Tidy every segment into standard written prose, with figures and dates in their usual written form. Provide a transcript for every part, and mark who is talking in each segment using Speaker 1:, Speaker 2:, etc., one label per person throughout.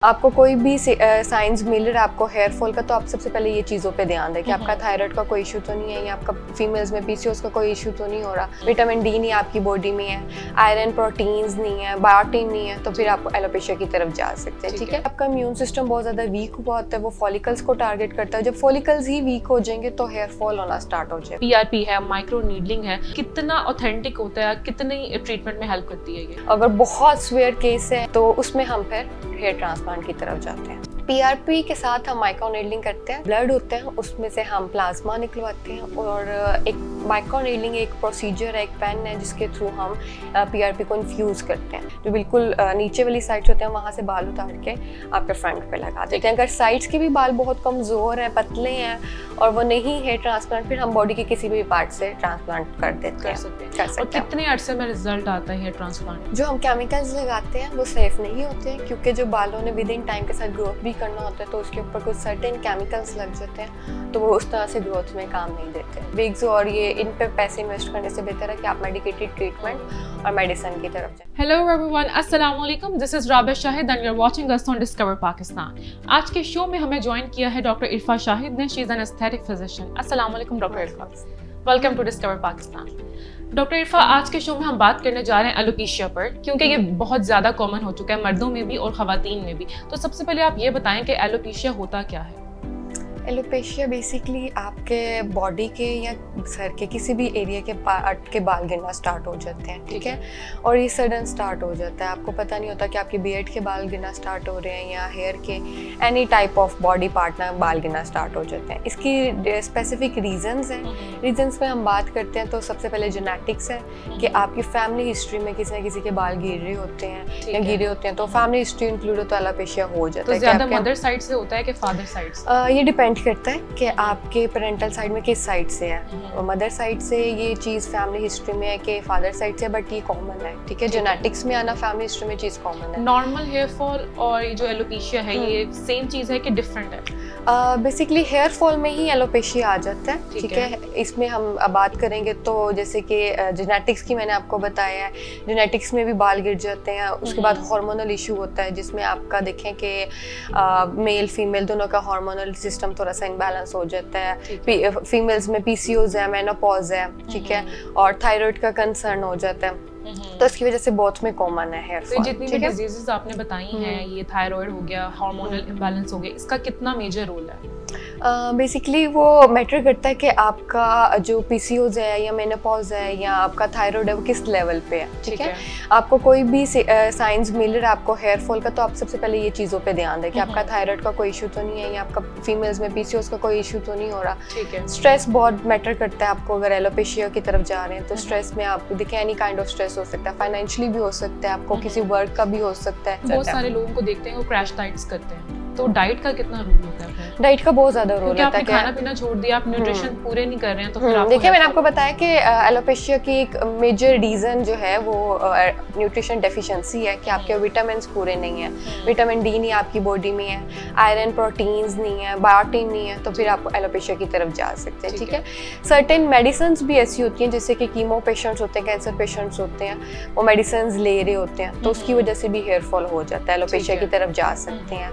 Speaker 1: आपको कोई भी साइंस मिल रहा है आपको हेयर फॉल का, तो आप सबसे पहले ये चीज़ों पे ध्यान दें कि आपका थायराइड का कोई इशू तो नहीं है, या आपका फीमेल्स में पीसीओएस का कोई इशू तो नहीं हो रहा, विटामिन डी नहीं आपकी बॉडी में है, आयरन प्रोटीन्स नहीं है, बायोटिन नहीं है, तो फिर आप एलोपेशिया की तरफ जा सकते हैं। ठीक है, आपका इम्यून सिस्टम बहुत ज़्यादा वीक हुआ होता है, वो फॉलिकल्स को टारगेट करता है। जब फॉलिकल्स ही वीक हो जाएंगे तो हेयर फॉल होना स्टार्ट हो जाएगा।
Speaker 2: पीआरपी है, माइक्रो नीडलिंग है, कितना ऑथेंटिक होता है, कितनी ट्रीटमेंट में हेल्प करती है ये?
Speaker 1: अगर बहुत सीवियर केस है तो उसमें हम फिर हेयर ट्रांसप्लांट की तरफ जाते हैं। पीआरपी के साथ हम माइक्रोनीडलिंग करते हैं, ब्लड होते हैं उसमें से हम प्लाज्मा निकलवाते हैं, और एक माइक्रोनीडलिंग एक प्रोसीजर है, एक पेन है जिसके थ्रू हम पीआरपी को इन्फ्यूज़ करते हैं। जो बिल्कुल नीचे वाली साइड्स होते हैं वहाँ से बाल उतार के आपके फ्रंट पे लगा देते हैं। अगर साइड्स के भी बाल बहुत कमज़ोर हैं, पतले हैं और वो नहीं है ट्रांसप्लांट, फिर हम बॉडी के किसी भी पार्ट से ट्रांसप्लांट कर देते हैं।
Speaker 2: कर सकते हैं। कितने अरसे में रिजल्ट आता है हेयर ट्रांसप्लांट?
Speaker 1: जो हम केमिकल्स लगाते हैं वो सेफ नहीं होते हैं, क्योंकि जो बालों ने विद इन टाइम के साथ ग्रोथ भी करना होता है, तो उसके ऊपर कुछ सर्टेन केमिकल्स लग जाते हैं, तो वो उस तरह से ग्रोथ में काम नहीं देते। विग्स और ये इन पे पैसे इन्वेस्ट करने से बेहतर है कि आप मेडिकेटेड ट्रीटमेंट और मेडिसिन की तरफ जाएं।
Speaker 2: हेलो एवरीवन, अस्सलाम वालेकुम, this is Rabia Shahid and you are watching us on Discover Pakistan. आज के शो में हमें ज्वाइन किया है डॉक्टर इरफा शाहिद ने। She is an aesthetic physician. अस्सलाम वालेकुम doctor Irfa, welcome to Discover Pakistan. Doctor Irfa, आज के शो में हम बात करने जा रहे हैं एलोपेशिया पर, क्योंकि ये बहुत ज़्यादा कॉमन हो चुका है मर्दों में भी और ख़वातीन में भी। तो सबसे पहले आप ये बताएं कि एलोपेशिया होता क्या है?
Speaker 1: एलोपेशिया बेसिकली आपके बॉडी के या सर के किसी भी एरिया के पार्ट के बाल गिरना स्टार्ट हो जाते हैं। ठीक है, और ये सडन स्टार्ट हो जाता है, आपको पता नहीं होता कि आपके बियर्ड के बाल गिरना स्टार्ट हो रहे हैं या हेयर के any type of body part में बाल गिरना स्टार्ट हो जाते हैं। इसकी स्पेसिफिक रीजंस हैं। रीजंस में हम बात करते हैं तो सबसे पहले जेनेटिक्स है कि आपकी फैमिली हिस्ट्री में किसी न किसी के बाल गिर रहे होते हैं या गिरे होते हैं, तो फैमिली हिस्ट्री इंक्लूड हो तो एलोपेशिया हो जाता है।
Speaker 2: तो ज़्यादा मदर साइड से होता है कि फादर साइड से?
Speaker 1: ये डिपेंड करता है कि आपके पेरेंटल साइड में किस साइड से है। और मदर साइड से ये चीज़ फैमिली हिस्ट्री में है कि फादर साइड से, बट ये कॉमन है। ठीक है, जेनेटिक्स में आना फैमिली हिस्ट्री में चीज़ कॉमन है।
Speaker 2: नॉर्मल हेयर फॉल और ये जो एलोपेशिया है ये सेम चीज़ है कि डिफरेंट है?
Speaker 1: बेसिकली हेयर फॉल में ही एलोपेशिया आ जाता है। ठीक है, इसमें हम अब बात करेंगे तो जैसे कि जेनेटिक्स की मैंने आपको बताया है, जेनेटिक्स में भी बाल गिर जाते हैं। उसके बाद हार्मोनल इशू होता है जिसमें आपका देखें कि मेल फीमेल दोनों का हार्मोनल सिस्टम थोड़ा सा इम्बैलेंस हो जाता है। फीमेल्स में पीसीओएस है, मेनोपॉज है, ठीक है, और थायराइड का कंसर्न हो जाता है, तो इसकी वजह से बहुत में कॉमन है हेयर फॉल।
Speaker 2: जितनी भी डिजीजेस आपने बताई हैं, ये थायराइड हो गया, हार्मोनल इम्बैलेंस हो गया, इसका कितना मेजर रोल है?
Speaker 1: बेसिकली वो मैटर करता है कि आपका जो पीसीओएस है या मेनोपॉज है या आपका थायराइड है वो किस लेवल पे है। ठीक है, आपको कोई भी साइंस मिल रहा है आपको हेयर फॉल का, तो आप सबसे पहले ये चीज़ों पे ध्यान दें कि आपका थायराइड का कोई इशू तो नहीं है, या आपका फीमेल्स में पीसीओएस का कोई इशू तो नहीं हो रहा।
Speaker 2: ठीक है,
Speaker 1: स्ट्रेस बहुत मैटर करता है आपको। अगर एलोपेशिया की तरफ जा रहे हैं तो स्ट्रेस में आपको देखें एनी काइंड ऑफ स्ट्रेस हो सकता है, फाइनेंशियली भी हो सकता है, आपको किसी वर्क का भी हो सकता है।
Speaker 2: बहुत सारे लोगों को देखते हैं वो क्रैश डाइट्स करते हैं, तो डाइट का कितना रोल होता है?
Speaker 1: डाइट का बहुत ज्यादा रोल होता है।
Speaker 2: खाना पीना छोड़ दिया, आप न्यूट्रिशन पूरे नहीं कर रहे हैं, तो फिर आपको
Speaker 1: देखिए मैंने आपको बताया कि एलोपेशिया की एक मेजर रीजन जो है वो न्यूट्रिशन डेफिशिएंसी है, कि आपके विटामिन्स पूरे नहीं है, विटामिन डी नहीं आपकी बॉडी में है, आयरन प्रोटीन्स नहीं है, बायोटिन नहीं है, तो फिर आप एलोपेशिया की तरफ जा सकते हैं। ठीक है, सर्टेन मेडिसिन्स भी ऐसी होती हैं जैसे कि कीमो पेशेंट्स होते हैं, कैंसर पेशेंट्स होते हैं, वो मेडिसिन्स ले रहे होते हैं, तो उसकी वजह से भी हेयर फॉल हो जाता है, एलोपेशिया की तरफ जा सकते हैं।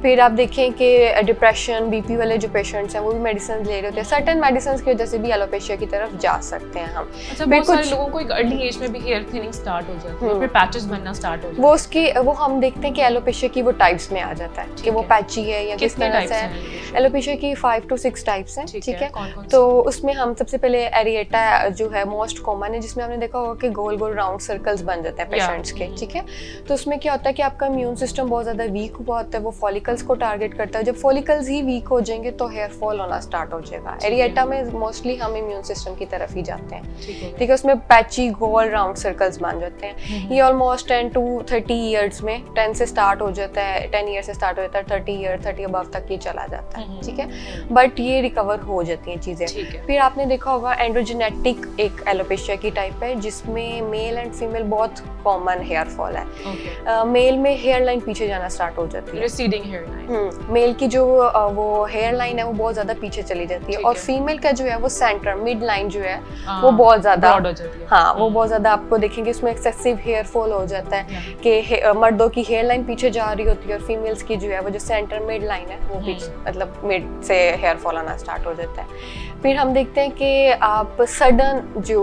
Speaker 1: फिर आप देखें कि डिप्रेशन बीपी वाले जो पेशेंट्स हैं वो भी मेडिसिन ले रहे होते हैं, सर्टेन मेडिसिन की वजह से भी एलोपेशिया की तरफ जा सकते हैं हम।
Speaker 2: अच्छा, बहुत सारे लोगों को एक अर्ली एज में भी हेयर थिनिंग स्टार्ट हो जाती है, फिर पैचेस बनना स्टार्ट हो जाते हैं।
Speaker 1: वो हम देखते हैं कि एलोपेशिया की वो टाइप्स में आ जाता है कि वो पैची है या किस तरह से है। एलोपेशिया की 5 to 6 टाइप्स हैं। ठीक है, तो उसमें हम सबसे पहले एरिएटा जो है मोस्ट कॉमन है, जिसमें आपने देखा होगा कि गोल गोल राउंड सर्कल्स बन जाते हैं पेशेंट्स के। ठीक है, तो उसमें क्या होता है कि आपका इम्यून सिस्टम बहुत ज्यादा वीक हुआ होता है, वो फॉलिकल्स को टारगेट करता है। जब फॉलिकल्स ही वीक हो जाएंगे तो हेयर फॉल होना स्टार्ट हो जाएगा। एरिएटा में मोस्टली हम इम्यून सिस्टम की तरफ ही जाते हैं। ठीक है, उसमें पैची गोल राउंड सर्कल्स बन जाते हैं। ये ऑलमोस्ट 10 to 30 ईयर्स में 10 से स्टार्ट हो जाता है, 10 ईयर से स्टार्ट हो जाता है, 30 ईयर 30 अबव तक ये चला जाता है,
Speaker 2: हम्म।
Speaker 1: ठीक है, बट ये रिकवर हो जाती हैं चीज़ें।
Speaker 2: ठीक है।
Speaker 1: फिर आपने देखा होगा एंड्रोजेनेटिक एक एलोपेशिया की टाइप है जिसमें मेल एंड फीमेल बहुत कॉमन हेयर फॉल है।
Speaker 2: ओके।
Speaker 1: मेल में हेयर लाइन पीछे जाना स्टार्ट हो जाती है,
Speaker 2: रिसीडिंग हेयर लाइन।
Speaker 1: मेल की जो वो हेयर लाइन है वो बहुत ज्यादा पीछे चली जाती है,
Speaker 2: ठीक
Speaker 1: और
Speaker 2: है।
Speaker 1: फीमेल का जो है वो सेंटर मिड लाइन जो है वो बहुत ज्यादा
Speaker 2: ब्रॉड हो जाती है।
Speaker 1: हाँ वो बहुत ज्यादा आपको देखेंगे उसमें एक्सेसिव हेयर फॉल हो जाता है कि मर्दों की हेयर लाइन पीछे जा रही होती है और फीमेल्स की जो है वो जो सेंटर मिड लाइन है वो पीछे मतलब मिड से हेयर फॉल आना स्टार्ट हो जाता है। फिर हम देखते हैं कि आप सडन जो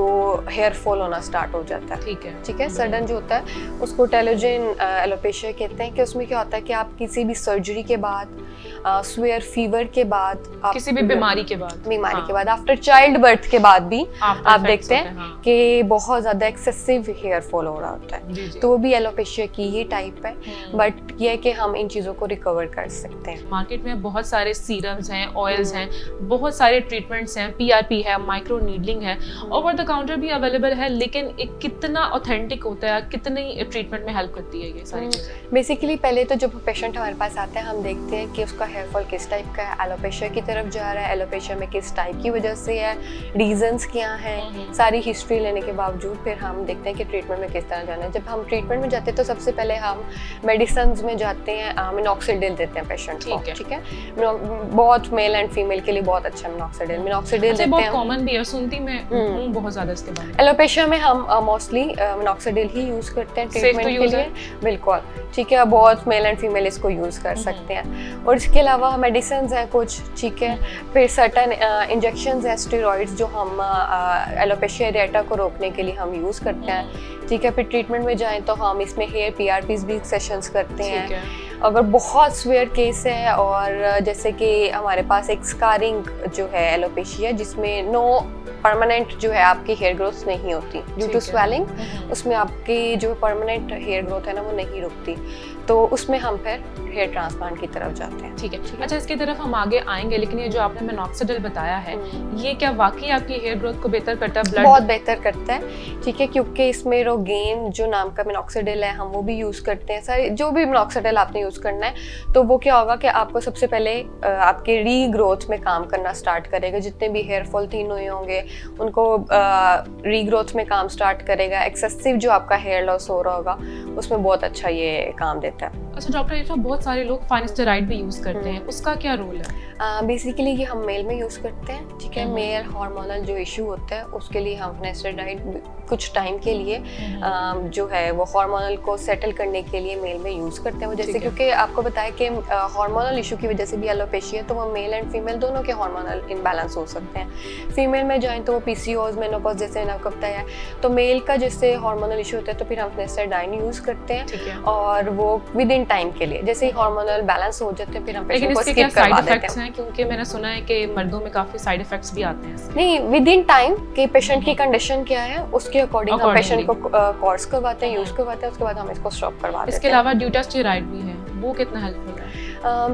Speaker 1: हेयर फॉल होना स्टार्ट हो जाता है, ठीक है, सडन जो होता है उसको टेलोजेन एलोपेशिया कहते हैं कि उसमें क्या होता है कि आप किसी भी सर्जरी के बाद, स्वेयर फीवर के बाद,
Speaker 2: किसी भी बीमारी के बाद,
Speaker 1: आफ्टर चाइल्ड बर्थ के बाद भी
Speaker 2: After
Speaker 1: आप
Speaker 2: effects
Speaker 1: देखते
Speaker 2: होते
Speaker 1: हैं
Speaker 2: हैं,
Speaker 1: कि बहुत ज्यादा एक्सेसिव हेयर फॉल हो रहा होता है।
Speaker 2: जी, जी।
Speaker 1: तो वो भी एलोपेशिया की ही टाइप है, बट ये है कि हम इन चीजों को रिकवर कर सकते हैं।
Speaker 2: मार्केट में बहुत सारे सीरम्स हैं, ऑयल्स हैं, बहुत सारे ट्रीटमेंट्स हैं, पीआरपी है, माइक्रो नीडलिंग है, ओवर द काउंटर भी अवेलेबल है, लेकिन एक कितना ऑथेंटिक होता है, कितनी ट्रीटमेंट में हेल्प करती है ये सारी चीजें?
Speaker 1: बेसिकली पहले तो जब पेशेंट हमारे पास आता है हम देखते हैं कि उसका हेयर फॉल किस टाइप का है, एलोपेशिया की तरफ जा रहा है, एलोपेशिया में किस टाइप की वजह से है, रीजंस क्या हैं, सारी हिस्ट्री लेने के बावजूद फिर हम देखते हैं कि ट्रीटमेंट में किस तरह जाना है। जब हम ट्रीटमेंट में जाते हैं तो सबसे पहले हम मेडिसिन में जाते हैं, मिनॉक्सिडिल देते हैं पेशेंट को, ठीक है, बहुत मेल एंड फीमेल के लिए बहुत अच्छा मिनॉक्सिडिल देते हैं।
Speaker 2: बहुत कॉमन भी है, सुनती मैं हूं बहुत ज्यादा इसके बारे में।
Speaker 1: एलोपेशिया में हम मोस्टली मिनॉक्सिडिल ही यूज करते हैं ट्रीटमेंट के लिए, बिल्कुल, ठीक है, बहुत मेल एंड फीमेल इसको यूज कर सकते हैं। और इसके अलावा मेडिसिन हैं कुछ, ठीक है, फिर सर्टन इंजेक्शंस हैं स्टेरॉइड्स जो हम एलोपेशिया एरिएटा को रोकने के लिए हम यूज करते हैं, ठीक है। फिर ट्रीटमेंट में जाएं तो हम इसमें हेयर पीआरपीज भी सेशंस करते हैं। अगर बहुत स्वेयर केस है और जैसे कि हमारे पास एक स्कारिंग जो है एलोपेशिया जिसमें नो परमानेंट जो है आपकी हेयर ग्रोथ नहीं होती ड्यू टू स्वेलिंग, उसमें आपकी जो परमानेंट हेयर ग्रोथ है ना वो नहीं रुकती, तो उसमें हम फिर हेयर ट्रांसप्लांट की तरफ जाते हैं।
Speaker 2: ठीक है, अच्छा इसकी तरफ हम आगे आएंगे, लेकिन ये जो आपने मिनॉक्सिडिल बताया है ये क्या वाकई आपकी हेयर ग्रोथ को बेहतर करता है? ब्लड
Speaker 1: बहुत बेहतर करता है, ठीक है, क्योंकि इसमें रोगेन जो नाम का मिनॉक्सिडिल है हम वो भी यूज करते हैं। सारे जो भी मिनॉक्सिडिल आपने यूज करना है तो वो क्या होगा कि आपको सबसे पहले आपके रीग्रोथ में काम करना स्टार्ट करेगा, जितने भी हेयर फॉल थिन हुए होंगे उनको रीग्रोथ में काम स्टार्ट करेगा। एक्सेसिव जो आपका हेयर लॉस हो रहा होगा उसमें बहुत अच्छा ये काम देता है।
Speaker 2: अच्छा डॉक्टर इरफा, बहुत सारे लोग फाइनेस्टेराइड भी यूज करते हैं, उसका क्या रोल है?
Speaker 1: बेसिकली ये हम मेल में यूज़ करते हैं, ठीक है, मेल हार्मोनल जो इशू होता है उसके लिए हम फाइनेस्टेराइड कुछ टाइम के लिए जो है वो हार्मोनल को सेटल करने के लिए मेल में यूज़ करते हैं। जैसे क्योंकि आपको बताया कि हार्मोनल इशू की वजह से भी एलोपेशिया, तो वो मेल एंड फीमेल दोनों के हार्मोनल इम्बैलेंस हो सकते हैं। फीमेल में जाएं तो वो पीसीओएस, मेनोपॉज जैसे मैंने आपको बताया, तो मेल का जैसे हार्मोनल इशू होता है तो फिर हम फाइनेस्टेराइड यूज़ करते हैं और वो विद इन टाइम के लिए, जैसे ही हार्मोनल बैलेंस हो जाते हैं फिर हम पेशेंट को स्किप करवा देते हैं।
Speaker 2: क्योंकि मैंने सुना है कि मर्दों में काफी साइड इफेक्ट्स भी आते हैं।
Speaker 1: नहीं, विद इन टाइम कि पेशेंट की कंडीशन क्या है उसके अकॉर्डिंग हम पेशेंट को कोर्स करवाते हैं, यूज करवाते हैं, उसके बाद हम इसको स्टॉप करवा देते हैं।
Speaker 2: इसके अलावा ड्यूटास्टेरॉइड भी है, वो कितना हेल्पफुल है?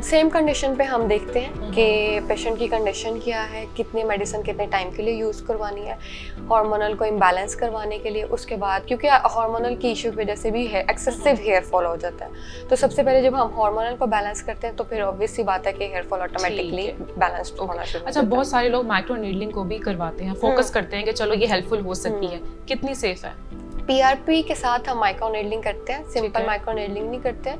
Speaker 1: सेम कंडीशन पे हम देखते हैं कि पेशेंट की कंडीशन क्या है, कितनी मेडिसिन कितने टाइम के लिए यूज़ करवानी है, हार्मोनल को इम्बैलेंस करवाने के लिए। उसके बाद क्योंकि हार्मोनल की इशू की वजह से भी है एक्सेसिव हेयर फॉल हो जाता है, तो सबसे पहले जब हम हार्मोनल को बैलेंस करते हैं तो फिर ऑब्वियस सी बात है कि हेयर फॉल ऑटोमेटिकली बैलेंस्ड होना शुरू।
Speaker 2: अच्छा, बहुत सारे लोग माइक्रो नीडलिंग को भी करवाते हैं, फोकस करते हैं कि चलो ये हेल्पफुल हो सकती है, कितनी सेफ है?
Speaker 1: पीआरपी के साथ हम माइक्रो नीडलिंग करते हैं, सिंपल माइक्रो नीडलिंग नहीं करते,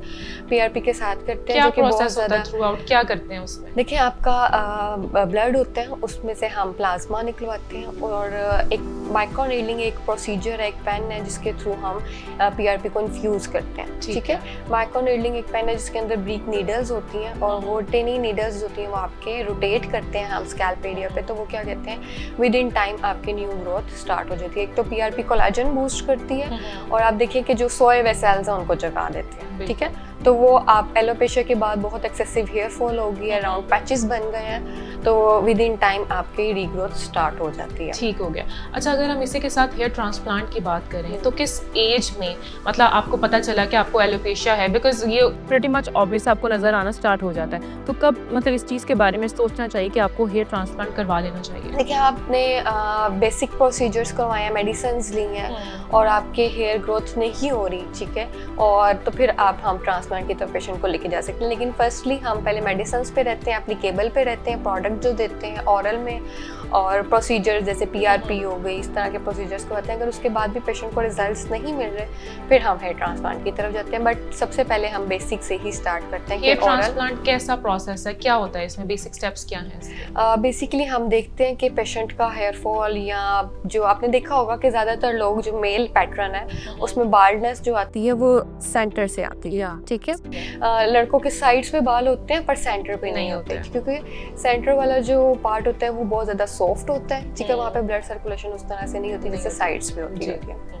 Speaker 1: पीआरपी के साथ करते हैं।
Speaker 2: जो कि बहुत ज्यादा थ्रू आउट क्या करते हैं उसमें?
Speaker 1: देखिए, आपका ब्लड होता है, उसमें से हम प्लाज्मा निकलवाते हैं और एक माइक्रो नीडलिंग एक प्रोसीजर है, एक पेन है जिसके थ्रू हम पीआरपी को इन्फ्यूज करते हैं, ठीक है। माइक्रो नीडलिंग एक पेन है जिसके अंदर ब्रीक नीडल्स होती हैं और वो टेनी नीडल्स होती हैं, वो आपके रोटेट करते हैं हम स्कैल्प एरिया पे, तो वो क्या कहते हैं विद इन टाइम आपकी न्यू ग्रोथ स्टार्ट हो जाती है। एक तो पीआरपी कोलाजन बूस्ट करती है और आप देखिए कि जो सोए वेसेल्स हैं उनको जगा देते हैं, ठीक है। तो वो आप एलोपेशिया के बाद बहुत एक्सेसिव हेयर फॉल होगी, अराउंड पैचेस बन गए हैं, तो विद इन टाइम आपकी रीग्रोथ स्टार्ट हो जाती है।
Speaker 2: ठीक हो गया। अच्छा, अगर हम इसी के साथ हेयर ट्रांसप्लांट की बात करें तो किस एज में मतलब आपको पता चला कि आपको एलोपेशिया है? बिकॉज ये प्रीटी मच ऑब्वियस आपको नजर आना स्टार्ट हो जाता है, तो कब मतलब इस चीज़ के बारे में सोचना चाहिए कि आपको हेयर ट्रांसप्लांट करवा लेना चाहिए?
Speaker 1: देखिए, आपने बेसिक प्रोसीजर्स करवाए हैं, मेडिसिन ली हैं और आपके हेयर ग्रोथ नहीं हो रही, ठीक है, और तो फिर हम ट्रांसप्लांट ट्रांसप्लांट की तरफ पेशेंट को लेके जा सकते हैं। लेकिन फर्स्टली हम पहले मेडिसिन पे रहते हैं, एप्लीकेबल पे रहते हैं, प्रोडक्ट जो देते हैं ऑरल में, और प्रोसीजर जैसे PRP हो गई, इस तरह के प्रोसीजर्स को होते हैं। अगर उसके बाद भी पेशेंट को रिजल्ट्स नहीं मिल रहे फिर हम हेयर ट्रांसप्लांट की तरफ जाते हैं। बट सबसे पहले हम बेसिक से ही स्टार्ट करते हैं कि
Speaker 2: हेयर ट्रांसप्लांट कैसा प्रोसेस है, क्या होता है इसमें, बेसिक स्टेप्स क्या हैं?
Speaker 1: बेसिकली हम देखते हैं कि पेशेंट का हेयर फॉल, या जो आपने देखा होगा कि ज़्यादातर लोग जो मेल पैटर्न है उसमें बाल्डनेस जो आती है वो सेंटर से आती है, ठीक है। लड़कों के साइड्स पे बाल होते हैं पर सेंटर पे नहीं होते, क्योंकि सेंटर वाला जो पार्ट होता है वो बहुत ज़्यादा सॉफ्ट होता है, ठीक है। वहाँ पे ब्लड सर्कुलेशन उस तरह से नहीं होती जैसे साइड्स पे होती है।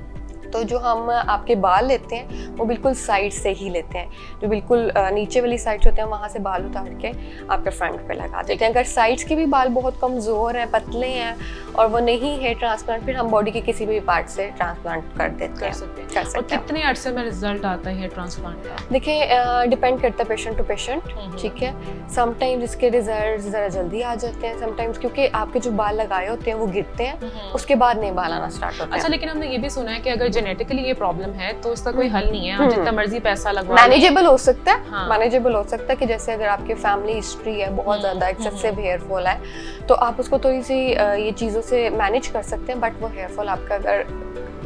Speaker 1: तो जो हम आपके बाल लेते हैं वो बिल्कुल साइड से ही लेते हैं, जो बिल्कुल नीचे वाली साइड होते हैं वहाँ से बाल उतार के आपके फ्रंट पे लगा देते हैं। अगर साइड्स के भी बाल बहुत कमज़ोर हैं, पतले हैं और वो नहीं है ट्रांसप्लांट, फिर हम बॉडी के किसी भी पार्ट से ट्रांसप्लांट कर देते हैं।
Speaker 2: और कितने अरसे में रिजल्ट आता है हेयर ट्रांसप्लांट का?
Speaker 1: देखिए डिपेंड करता है पेशेंट टू पेशेंट, ठीक है। समटाइम्स इसके रिजल्ट ज़रा जल्दी आ जाते हैं, समटाइम्स क्योंकि आपके जो बाल लगाए होते हैं वो गिरते हैं, उसके बाद नहीं बाल आना स्टार्ट होता है।
Speaker 2: अच्छा, लेकिन हमने ये भी सुना है कि अगर जेनेटिकली ये प्रॉब्लम है तो इसका कोई हल नहीं है, आप जितना मर्जी पैसा लगवा,
Speaker 1: मैनेजेबल हो सकता है, मैनेजेबल हो सकता है कि जैसे अगर आपकी फैमिली हिस्ट्री है, बहुत ज़्यादा एक्सेसिव हेयर फॉल है, तो आप उसको थोड़ी सी ये चीज़ों से मैनेज कर सकते हैं। बट वो हेयर फॉल आपका अगर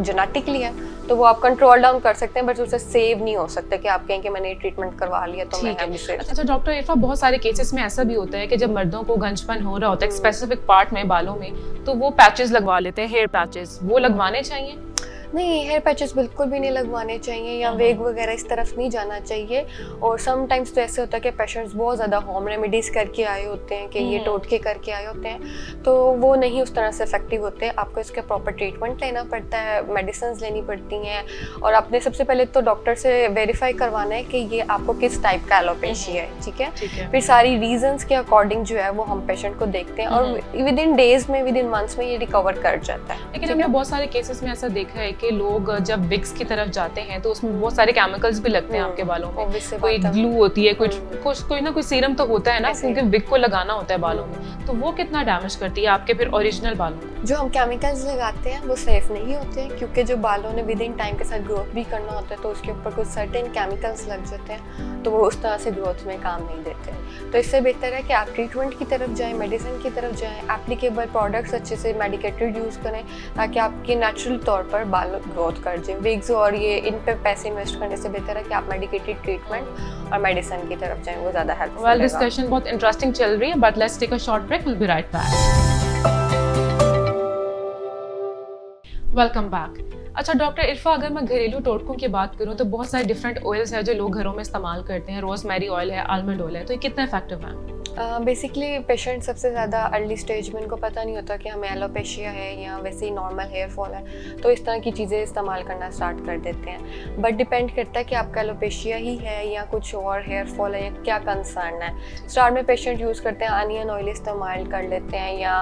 Speaker 1: जेनेटिकली है तो वो आप कंट्रोल डाउन कर सकते हैं, बट उससे सेव नहीं हो सकता कि आप कहें कि मैंने ट्रीटमेंट करवा लिया तो मैं अभी से।
Speaker 2: अच्छा डॉक्टर इरफा, बहुत सारे केसेस में ऐसा भी होता है कि जब मर्दों को गंजपन हो रहा होता है स्पेसिफिक पार्ट में, बालों में, तो वो पैचेस लगवा लेते हैं, हेयर पैचेस, वो लगवाने चाहिए?
Speaker 1: नहीं, हेयर पैचेस बिल्कुल भी नहीं लगवाने चाहिए, या वेग वगैरह इस तरफ नहीं जाना चाहिए। और समटाइम्स तो ऐसे होता है कि पेशेंट्स बहुत ज़्यादा होम रेमेडीज़ करके आए होते हैं कि ये टोटके करके आए होते हैं, तो वो नहीं उस तरह से इफेक्टिव होते हैं। आपको इसका प्रॉपर ट्रीटमेंट लेना पड़ता है, मेडिसिन लेनी पड़ती हैं, और आपने सबसे पहले तो डॉक्टर से वेरीफाई करवाना है कि ये आपको किस टाइप का एलोपेशिया है, ठीक है। फिर सारी रीजंस के अकॉर्डिंग जो है वो हम पेशेंट को देखते हैं, और विद इन डेज में, विद इन मंथ्स में ये रिकवर कर जाता है।
Speaker 2: लेकिन हमने बहुत सारे केसेस में ऐसा देखा है कि लोग जब विग्स की तरफ जाते हैं तो उसमें बहुत सारे केमिकल्स भी लगते हैं आपके बालों में, कोई ग्लू होती है, कोई ना कोई सीरम तो होता है ना, क्योंकि विग को लगाना होता है बालों में, तो वो कितना डैमेज करती है आपके फिर ओरिजिनल बालों में?
Speaker 1: जो हम केमिकल्स लगाते हैं वो सेफ नहीं होते हैं, क्योंकि जो बालों ने विद इन टाइम के साथ ग्रोथ भी करना होता है, तो उसके ऊपर कुछ सर्टेन केमिकल्स लग जाते हैं, तो वो उस तरह से ग्रोथ में काम नहीं देते। तो इससे बेहतर है कि आप ट्रीटमेंट की तरफ जाएं, मेडिसिन की तरफ जाएं, एप्लीकेबल प्रोडक्ट्स अच्छे से मेडिकेटेड यूज़ करें, ताकि आपके नेचुरल तौर पर बाल ग्रोथ कर जाए। विग्स और ये इन पे पैसे इन्वेस्ट करने से बेहतर है कि आप मेडिकेटेड ट्रीटमेंट और मेडिसिन की तरफ जाएं, वो ज़्यादा हेल्पफुल है।
Speaker 2: वेल, डिस्कशन बहुत इंटरेस्टिंग चल रही है, but let's take a short break, will be right back. Welcome back. अच्छा डॉक्टर इरफा, अगर मैं घरेलू टोटकों की बात करूं तो बहुत सारे डिफरेंट ऑयल्स हैं जो लोग घरों में इस्तेमाल करते हैं, रोजमेरी ऑयल है, आलमंड ऑयल है, तो ये कितना इफेक्टिव है?
Speaker 1: बेसिकली पेशेंट सबसे ज़्यादा अर्ली स्टेज में इनको पता नहीं होता कि हमें एलोपेशिया है या वैसे ही नॉर्मल हेयर फॉल है, तो इस तरह की चीज़ें इस्तेमाल करना स्टार्ट कर देते हैं। बट डिपेंड करता है कि आपका एलोपेशिया ही है या कुछ और हेयर फॉल है या क्या कंसर्न है। स्टार्ट में पेशेंट यूज़ करते हैं अनियन ऑयल इस्तेमाल कर लेते हैं या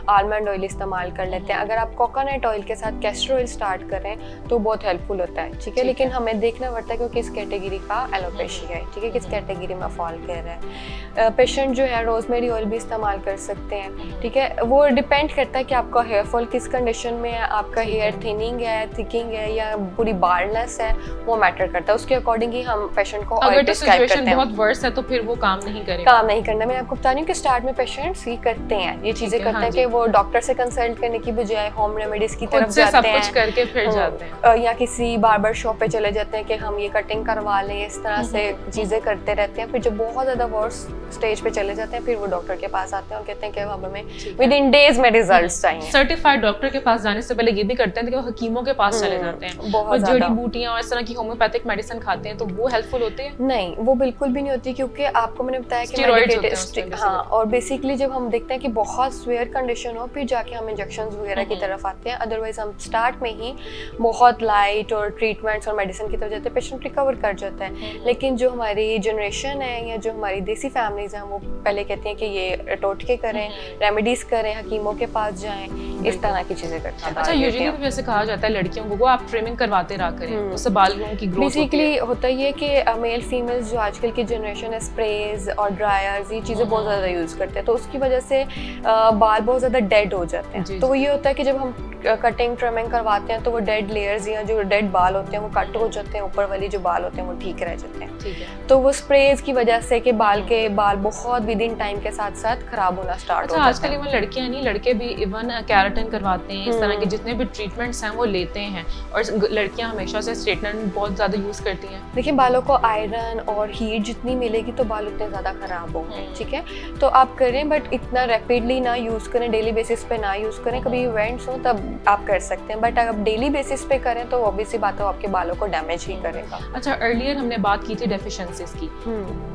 Speaker 1: आलमंड ऑयल इस्तेमाल कर लेते हैं। अगर आप कोकोनट ऑयल के साथ कैस्टर ऑयल स्टार्ट करें तो बहुत हेल्पफुल होता है, ठीक है। लेकिन हमें देखना पड़ता है कि वो किस कैटेगरी का एलोपेशिया है, ठीक है, किस कैटेगरी में फॉल कर रहा है। पेशेंट जो है रोजमेरी ऑयल भी इस्तेमाल कर सकते हैं, ठीक है। वो डिपेंड करता है कि आपका हेयर फॉल किस कंडीशन में है, आपका हेयर थिनिंग है, थिकिंग है या पूरी बाल्डनेस है, वो मैटर करता है। उसके अकॉर्डिंग ही हम पेशेंट को ऑयल प्रिस्क्राइब करते हैं।
Speaker 2: बहुत वर्स है तो फिर वो काम नहीं करेगा,
Speaker 1: काम नहीं करना। मैं आपको बता रही हूँ कि स्टार्ट में पेशेंट्स ही करते हैं ये चीजें, करते हैं कि वो डॉक्टर से कंसल्ट करने की बजाय होम रेमेडीज की तरफ जाते हैं,
Speaker 2: सब कुछ करके फिर जाते हैं,
Speaker 1: या किसी बार्बर शॉप पे चले जाते हैं कि हम ये कटिंग करवा लें, इस तरह से चीजें करते रहते हैं। फिर जब बहुत ज्यादा वर्स स्टेज पे चले जाते हैं फिर वो डॉक्टर के पास आते हैं और कहते हैं कि अब हमें विद इन डेज में रिजल्ट्स चाहिए।
Speaker 2: सर्टिफाइड डॉक्टर के पास जाने से पहले ये भी करते हैं कि वो हकीमों के पास चले जाते हैं और जड़ी बूटियां और इस तरह की होम्योपैथिक मेडिसिन खाते हैं, तो वो हेल्पफुल होती है?
Speaker 1: नहीं, वो बिल्कुल भी नहीं होती, क्योंकि आपको मैंने बताया कि हाँ, और बेसिकली जब हम देखते हैं कि बहुत सीवियर कंडीशन हो फिर जाके हम इंजेक्शंस वगैरह की तरफ आते हैं। अदरवाइज हम स्टार्ट में ही बहुत लाइट और ट्रीटमेंट्स और मेडिसिन की तरफ जाते हैं, पेशेंट रिकवर कर जाता है। लेकिन जो हमारी जनरेशन है या जो हमारी देसी फैमिलीज हैं वो पहले कहती हैं कि ये टोटके करें, रेमेडीज करें, हकीमों के पास जाएं, इस तरह की चीजें करते हैं।
Speaker 2: अच्छा, यूजुअली भी वैसे कहा जाता है लड़कियों को आप ट्रिमिंग करवाते रहा करें, उससे बालों की ग्रोथ
Speaker 1: बेसिकली होता ये कि मेल फीमेल्स जो आजकल की जनरेशन है स्प्रेज और ड्रायर्स ये चीज़ें बहुत ज़्यादा यूज़ करते हैं, तो उसकी वजह से बाल बहुत ज़्यादा डेड हो जाते हैं। तो ये होता है कि जब हम कटिंग ट्रिमिंग करवाते हैं तो वो डेड लेयर्स या जो डेड बाल होते हैं वो कट हो जाते हैं, ऊपर वाली जो बाल होते हैं वो ठीक रह जाते हैं।
Speaker 2: ठीक है।
Speaker 1: तो वो स्प्रेज की वजह से कि बाल बहुत विद इन टाइम के साथ साथ खराब होना स्टार्ट हो
Speaker 2: अच्छा,
Speaker 1: जाता
Speaker 2: आजकल
Speaker 1: है।
Speaker 2: इवन लड़कियां नहीं, लड़के भी इवन केराटिन करवाते हैं, इस तरह के जितने भी ट्रीटमेंट्स हैं वो लेते हैं, और लड़कियां हमेशा से स्ट्रेटनर बहुत ज़्यादा यूज़ करती हैं।
Speaker 1: देखिए, बालों को आयरन और हीट जितनी मिलेगी तो बाल उतने ज़्यादा ख़राब होंगे, ठीक है। तो आप करें, बट इतना रैपिडली ना यूज़ करें, डेली बेसिस पे ना यूज़ करें। कभी इवेंट्स हो तब आप कर सकते हैं, बट अगर डेली बेसिस पे करें तो ऑब्वियसली बात है आपके बालों को डैमेज ही करेगा।
Speaker 2: अच्छा, अर्लियर हमने बात की थी डेफिशिएंसीज की,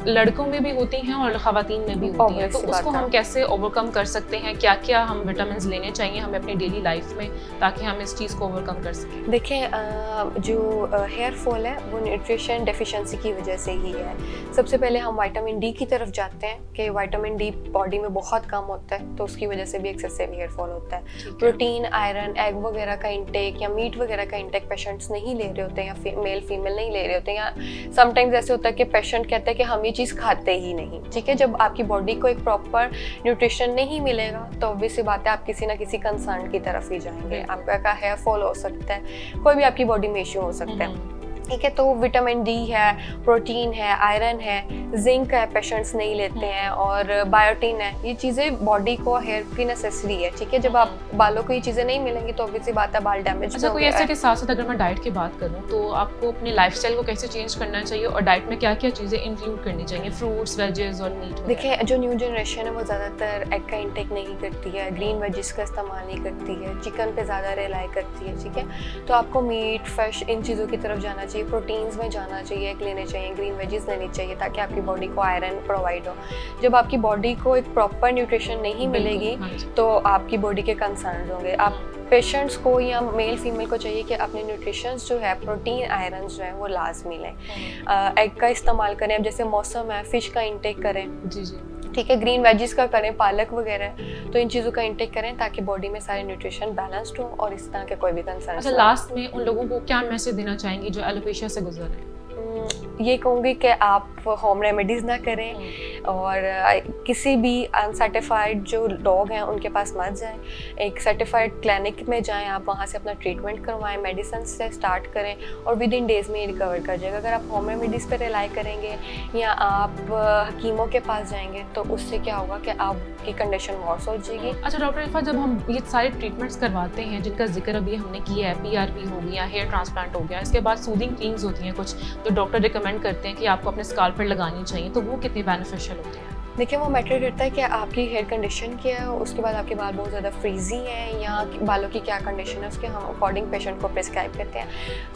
Speaker 2: लड़कों में भी होती हैं और ख़वातीन में भी होती हैं, तो
Speaker 1: Obvious सी
Speaker 2: उसको
Speaker 1: बात है।
Speaker 2: हम कैसे ओवरकम कर सकते हैं? क्या क्या हम विटामिन लेने चाहिए हमें अपनी डेली लाइफ में, ताकि हम इस चीज़ को ओवरकम कर सकें?
Speaker 1: देखिए, जो हेयर फॉल है वो न्यूट्रिशन डेफिशिएंसी की वजह से ही है। सबसे पहले हम विटामिन डी की तरफ जाते हैं कि विटामिन डी बॉडी में बहुत कम होता है, तो उसकी वजह से भी एक्सेसिव हेयर फॉल होता है। प्रोटीन, आयरन, एग वगैरह का इंटेक या मीट वगैरह का इंटेक पेशेंट्स नहीं ले रहे होते हैं, या मेल फीमेल नहीं ले रहे होते हैं, या समटाइम्स ऐसे होता है कि पेशेंट कहते हैं कि हम ये चीज़ खाते ही नहीं, ठीक है। जब आपकी बॉडी को एक प्रॉपर न्यूट्रिशन नहीं मिलेगा तो ऑब्वियसली बात है आप किसी ना किसी कंसर्न की तरफ ही जाएंगे। आपका हेयर फॉल हो सकता है, कोई भी आपकी बॉडी में इश्यू हो सकता है, ठीक है। तो विटामिन डी है, प्रोटीन है, आयरन है, जिंक है, पेशेंट्स नहीं लेते हैं, और बायोटीन है। ये चीज़ें बॉडी को हेयर की नेसेसरी है, ठीक है। जब आप बालों को ये चीज़ें नहीं मिलेंगी तो ऑब्वियसली बात है बाल डैमेज।
Speaker 2: अच्छा, कोई ऐसे के साथ साथ अगर मैं डाइट की बात करूं तो आपको अपनी लाइफस्टाइल को कैसे चेंज करना चाहिए, और डाइट में क्या क्या चीज़ें इंक्लूड करनी चाहिए, फ्रूट्स, वेजेस और मीट?
Speaker 1: देखिए, जो न्यू जनरेशन है वो ज़्यादातर एग का इंटेक नहीं करती है, ग्रीन वेजिस का इस्तेमाल नहीं करती है, चिकन पे ज़्यादा रिलाई करती है, ठीक है। तो आपको मीट, फिश, इन चीज़ों की तरफ जाना चाहिए, प्रोटीन्स में जाना चाहिए, एग लेने चाहिए, ग्रीन वेजिस लेनी चाहिए, ताकि आपकी बॉडी को आयरन प्रोवाइड हो। जब आपकी बॉडी को एक प्रॉपर न्यूट्रिशन नहीं मिलेगी तो आपकी बॉडी के कंसर्न होंगे। आप पेशेंट्स को या मेल फीमेल को चाहिए कि अपने न्यूट्रिशंस जो है, प्रोटीन, आयरन जो है वो लाजमी लें। एग का इस्तेमाल करें, अब जैसे मौसम है फिश का इंटेक करें,
Speaker 2: जी जी,
Speaker 1: ठीक है। ग्रीन वेजिस का करें, पालक वगैरह, तो इन चीज़ों का इंटेक करें ताकि बॉडी में सारे न्यूट्रिशन बैलेंस्ड हो और इस तरह के कोई भी कंसर्न।
Speaker 2: अच्छा, लास्ट में उन लोगों को क्या मैसेज देना चाहेंगे जो एलोपेशिया से गुजर रहे हैं?
Speaker 1: ये कहूँगी कि आप होम रेमेडीज़ ना करें, और किसी भी अनसर्टिफाइड जो डॉग हैं उनके पास मत जाएं। एक सर्टिफाइड क्लिनिक में जाएं, आप वहाँ से अपना ट्रीटमेंट करवाएं, मेडिसिन से स्टार्ट करें, और विद इन डेज़ में ये रिकवर कर जाएगा। अगर आप होम रेमेडीज़ पर रिलाई करेंगे या आप हकीमों के पास जाएंगे तो उससे क्या होगा कि आपकी कंडीशन वर्स हो जाएगी।
Speaker 2: अच्छा डॉक्टर इरफा, जब हम ये सारे ट्रीटमेंट्स करवाते हैं जिनका जिक्र अभी हमने किया है, PRP हो गया, हेयर ट्रांसप्लांट हो गया, इसके बाद सूदिंग क्रीम्स होती हैं कुछ जो डॉक्टर रिकमेंड करते हैं कि आपको अपने स्काल्प पर लगानी चाहिए, तो वो कितनी बेनिफिशियल होती है?
Speaker 1: देखिए, वो मैटर करता है कि आपकी हेयर कंडीशन क्या है, उसके बाद आपके बाल बहुत ज़्यादा फ्रीजी हैं या बालों की क्या कंडीशन है, उसके हम अकॉर्डिंग पेशेंट को प्रिस्क्राइब करते हैं।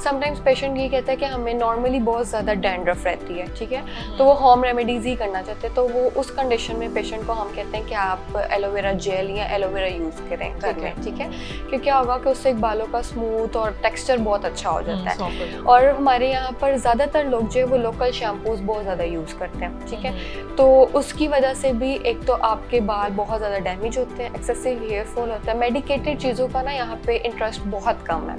Speaker 1: समटाइम्स पेशेंट ये कहता है कि हमें नॉर्मली बहुत ज़्यादा डैंड्रफ रहती है, ठीक है, तो वो होम रेमेडीज़ ही करना चाहते हैं। तो वो उस कंडीशन में पेशेंट को हम कहते हैं कि आप एलोवेरा जेल या एलोवेरा यूज़ करें घर में, ठीक है, क्योंकि क्या होगा कि उससे बालों का स्मूथ और टेक्स्चर बहुत अच्छा हो जाता है। और हमारे यहाँ पर ज़्यादातर लोग जो है वो लोकल शैम्पूज़ बहुत ज़्यादा यूज़ करते हैं, ठीक है, तो उसकी वजह से भी एक तो आपके बाल बहुत ज़्यादा डैमेज होते हैं, एक्सेसिव हेयर फॉल होता है। मेडिकेटेड चीज़ों का ना यहाँ पे इंटरेस्ट बहुत कम है,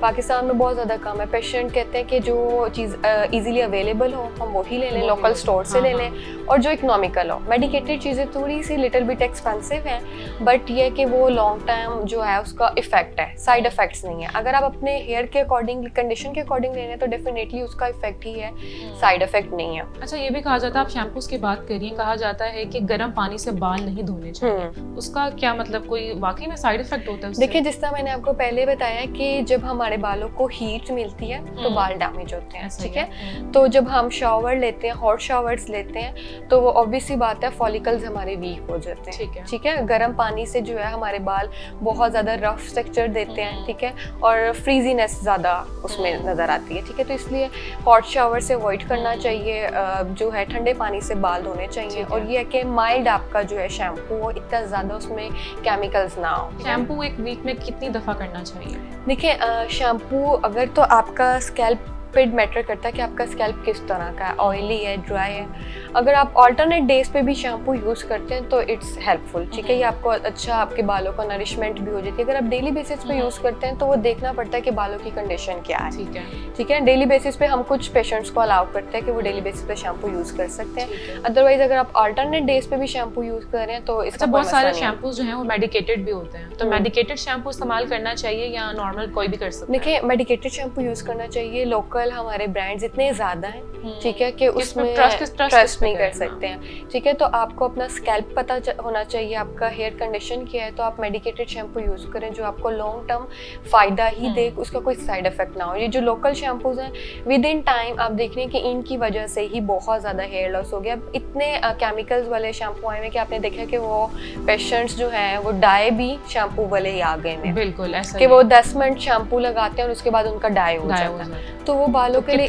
Speaker 1: पाकिस्तान में बहुत ज़्यादा कम है। पेशेंट कहते हैं कि जो चीज़ इजीली अवेलेबल हो हम वही ले लें, लोकल स्टोर से ले लें, और जो इकोनॉमिकल हो। मेडिकेटेड चीज़ें थोड़ी सी लिटिल बिट एक्सपेंसिव हैं, बट ये कि वो लॉन्ग टाइम जो है उसका इफेक्ट है, साइड इफेक्ट्स नहीं है। अगर आप अपने हेयर के अकॉर्डिंग, कंडीशन के अकॉर्डिंग ले लें तो डेफिनेटली उसका इफेक्ट ही है, साइड इफेक्ट नहीं है।
Speaker 2: अच्छा, ये भी कहा जाता है, आप शैम्पूज की बात करिए, कहा जाता है कि गर्म पानी से बाल नहीं धोने चाहिए, उसका क्या मतलब, कोई वाकई में साइड इफेक्ट होता है उससे?
Speaker 1: देखिए, जिस तरह मैंने आपको पहले बताया कि जब हमारे बालों को हीट मिलती है तो बाल डैमेज होते हैं, ठीक है। तो जब हम शावर लेते हैं, हॉट शावर्स लेते हैं, तो वो ऑब्वियसली बात है फॉलिकल्स हमारे वीक हो जाते हैं, ठीक है। गर्म पानी से जो है हमारे बाल बहुत ज़्यादा रफ टेक्सचर देते हैं, ठीक है, और फ्रीजीनेस ज़्यादा उसमें नज़र आती है, ठीक है। तो इसलिए हॉट शावर से अवॉइड करना चाहिए, जो है ठंडे पानी से बाल धोने चाहिए, और ये है कि माइल्ड आपका जो है शैम्पू हो, इतना ज़्यादा उसमें केमिकल्स ना हो।
Speaker 2: शैम्पू एक वीक में कितनी दफ़ा करना चाहिए?
Speaker 1: देखिए, शैम्पू अगर तो आपका स्कैल्प पे मैटर करता है कि आपका स्कैल्प किस तरह का है, ऑयली है, ड्राई है। अगर आप ऑल्टरनेट डेज पे भी शैम्पू यूज़ करते हैं तो इट्स हेल्पफुल, ठीक है, ये आपको अच्छा, आपके बालों को नरिशमेंट भी हो जाती है। अगर आप डेली बेसिस पे यूज़ करते हैं तो वो देखना पड़ता है कि बालों की कंडीशन क्या है, ठीक है। डेली बेसिस पे हम कुछ पेशेंट्स को अलाउ करते हैं कि वो डेली बेसिस पे शैम्पू यूज़ कर सकते हैं। अदरवाइज अगर आप ऑल्टरनेट डेज पे भी शैम्पू यूज़ कर रहे हैं तो इसका
Speaker 2: बहुत सारे शैम्पूज जो हैं वो मेडिकेटेड भी होते हैं, तो मेडिकेटेड शैम्पू इस्तेमाल करना चाहिए या नॉर्मल कोई भी कर सकता है?
Speaker 1: देखिए, मेडिकेटेड शैम्पू यूज़ करना चाहिए, लोकल लोकल हमारे ब्रांड्स इतने ज़्यादा हैं, ठीक है, कि उसमें
Speaker 2: ट्रस्ट
Speaker 1: नहीं कर सकते हैं, ठीक है। तो आपको अपना स्कैल्प पता होना चाहिए, आपका हेयर कंडीशन क्या है, तो आप मेडिकेटेड शैम्पू यूज़ करें जो आपको लॉन्ग टर्म फ़ायदा ही दे, उसका कोई साइड इफेक्ट ना हो। ये जो लोकल शैम्पूज हैं विद इन टाइम आप देख रहे हैं कि इनकी वजह से ही बहुत ज़्यादा हेयर लॉस हो गया। अब इतने केमिकल्स वाले शैम्पू आए हैं कि आपने देखा कि वो पेशेंट्स जो हैं वो डाई भी शैम्पू वाले ही आ गए हैं,
Speaker 2: बिल्कुल ऐसा
Speaker 1: कि वो 10 मिनट शैम्पू लगाते हैं और उसके बाद उनका डाई हो जाता है। तो वो बालों के लिए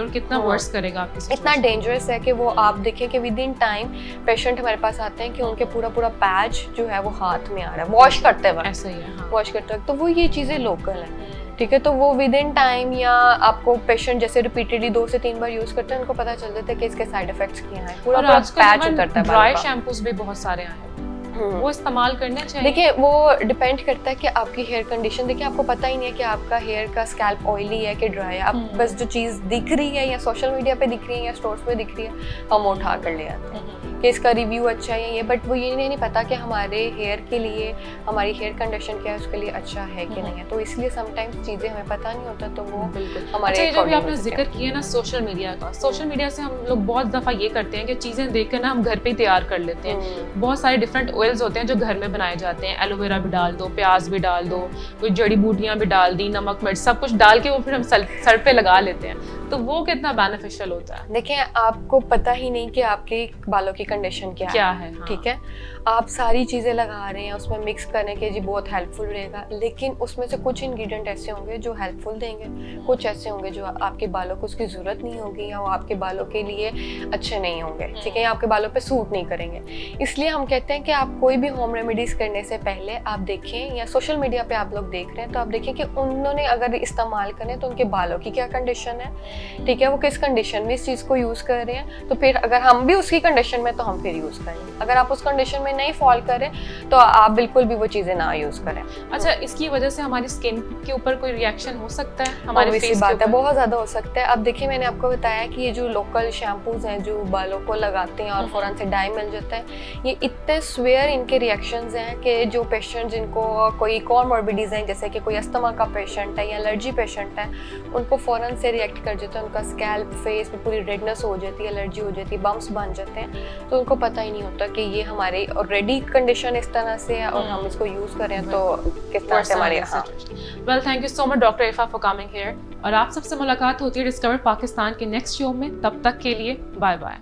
Speaker 2: कितना वर्स करेगा आपकी,
Speaker 1: इतना डेंजरस है कि वो आप देखें कि विद इन टाइम पेशेंट हमारे पास आते हैं कि उनके पूरा पैच जो है वो हाथ में आ रहा है वॉश करते वक्त,
Speaker 2: ऐसा ही है,
Speaker 1: वॉश करते वक्त। तो वो ये चीज़ें लोकल हैं, ठीक है। तो वो विद इन टाइम या आपको पेशेंट जैसे रिपीटेडली 2 से 3 बार यूज करते हैं, उनको पता चल जाता है कि इसके साइड इफेक्ट्स क्या हैं, पूरा पैच उतरता है।
Speaker 2: ड्राई शैम्पूस भी बहुत सारे आए हैं, वो इस्तेमाल करने चाहिए।
Speaker 1: देखिए वो डिपेंड करता है कि आपकी हेयर कंडीशन, देखिए आपको पता ही नहीं है कि आपका हेयर का स्कैल्प ऑयली है कि ड्राई है, आप बस जो चीज़ दिख रही है या सोशल मीडिया पे दिख रही है या स्टोर्स पे दिख रही है हम उठा कर ले आते हैं कि इसका रिव्यू अच्छा है ये, बट वो ये नहीं पता कि हमारे हेयर के लिए हमारी हेयर कंडीशन क्या है, उसके लिए अच्छा है कि नहीं है। तो इसलिए समटाइम्स चीज़ें हमें पता नहीं होता, तो वो हमारे
Speaker 2: अच्छा, जो भी आपने जिक्र किया ना सोशल मीडिया का, सोशल मीडिया से हम लोग बहुत दफ़ा ये करते हैं कि चीज़ें देख कर ना हम घर पे ही तैयार कर लेते हैं। बहुत सारे डिफरेंट ऑयल्स होते हैं जो घर में बनाए जाते हैं, एलोवेरा भी डाल दो, प्याज भी डाल दो, कोई जड़ी बूटियाँ भी डाल दी, नमक मिर्च सब कुछ डाल के वो फिर हम सर पे लगा लेते हैं, तो वो कितना बेनिफिशियल होता है?
Speaker 1: देखिए आपको पता ही नहीं कि आपके बालों की कंडीशन क्या है, हाँ। ठीक है, आप सारी चीज़ें लगा रहे हैं, उसमें मिक्स करने के जी बहुत हेल्पफुल रहेगा, लेकिन उसमें से कुछ इंग्रेडिएंट ऐसे होंगे जो हेल्पफुल देंगे, कुछ ऐसे होंगे जो आपके बालों को उसकी ज़रूरत नहीं होगी या वो आपके बालों के लिए अच्छे नहीं होंगे, ठीक है, या आपके बालों पे सूट नहीं करेंगे। इसलिए हम कहते हैं कि आप कोई भी होम रेमेडीज़ करने से पहले आप देखें, या सोशल मीडिया पे आप लोग देख रहे हैं तो आप देखें कि उन्होंने अगर इस्तेमाल करें तो उनके बालों की क्या कंडीशन है, ठीक है, वो किस कंडीशन में इस चीज़ को यूज़ कर रहे हैं, तो फिर अगर हम भी उसकी कंडीशन में तो हम फिर यूज़ करें। अगर आप उस कंडीशन में नहीं फॉल करें तो आप बिल्कुल भी वो चीज़ें ना यूज़ करें।
Speaker 2: अच्छा, इसकी वजह से हमारी स्किन के ऊपर कोई रिएक्शन हो सकता है? हमारे फेस
Speaker 1: बात है, बहुत ज़्यादा हो सकता है। अब देखिए मैंने आपको बताया कि ये जो लोकल शैम्पूज हैं जो बालों को लगाते हैं और फ़ौरन से डाई मिल जाता है, ये इतने स्वेयर इनके रिएक्शंस हैं कि जो पेशेंट जिनको कोई कॉमॉर्बिडीज़ हैं, जैसे कि कोई अस्थमा का पेशेंट है या एलर्जी पेशेंट है, उनको फ़ौरन से रिएक्ट कर जाता है, उनका स्कैल्प फेस में पूरी रेडनेस हो जाती है, एलर्जी हो जाती है, बम्प्स बन जाते हैं, तो उनको पता ही नहीं होता कि ये हमारी ऑलरेडी कंडीशन इस तरह से है और हम इसको यूज़ करें तो किस तरह से हमारे।
Speaker 2: Well, thank you so much doctor Irfa for coming here, और आप सबसे मुलाकात होती है डिस्कवर पाकिस्तान के नेक्स्ट शो में। तब तक के लिए बाय बाय।